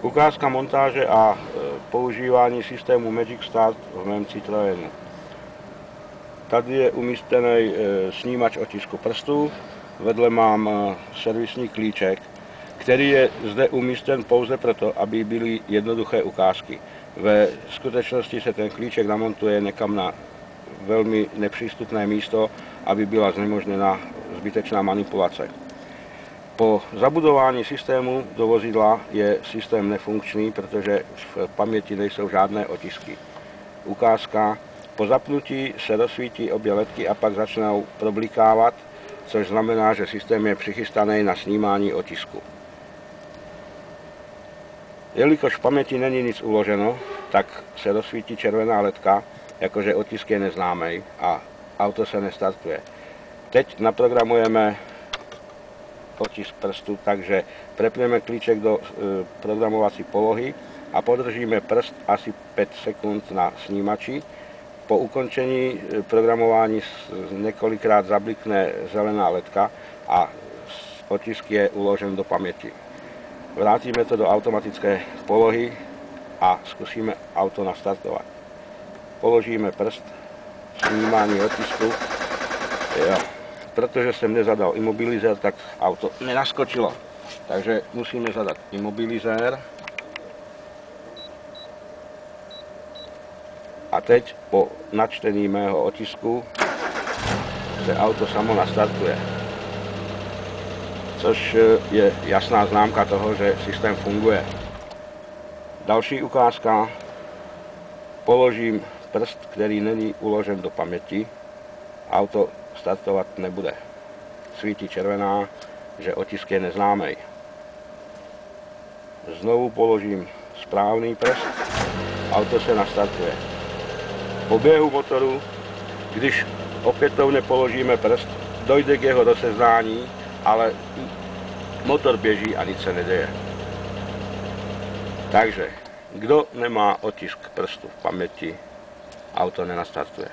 Ukázka montáže a používání systému Magic Start v mém Citroenu. Tady je umístěný snímač otisku prstů, vedle mám servisní klíček, který je zde umístěn pouze proto, aby byly jednoduché ukázky. Ve skutečnosti se ten klíček namontuje někam na velmi nepřístupné místo, aby byla znemožněna zbytečná manipulace. Po zabudování systému do vozidla je systém nefunkční, protože v paměti nejsou žádné otisky. Ukázka: po zapnutí se rozsvítí obě ledky a pak začnou problikávat, což znamená, že systém je přichystaný na snímání otisku. Jelikož v paměti není nic uloženo, tak se rozsvítí červená ledka, jakože otisk je neznámý a auto se nestartuje. Teď naprogramujeme otisk prstu, takže prepneme klíček do programovací polohy a podržíme prst asi 5 sekund na snímači. Po ukončení programování několikrát zablikne zelená ledka a otisk je uložen do paměti. Vrátíme to do automatické polohy a zkusíme auto nastartovat. Položíme prst, snímání otisku. Jo. Protože jsem nezadal imobilizér, tak auto nenaskočilo. Takže musíme zadat imobilizér. A teď po načtení mého otisku se auto samo nastartuje. Což je jasná známka toho, že systém funguje. Další ukázka. Položím prst, který není uložen do paměti. Auto startovat nebude. Svítí červená, že otisk je neznámý. Znovu položím správný prst, auto se nastartuje. Po běhu motoru, když opětovně položíme prst, dojde k jeho rozeznání, ale motor běží a nic se neděje. Takže, kdo nemá otisk prstu v paměti, auto nenastartuje.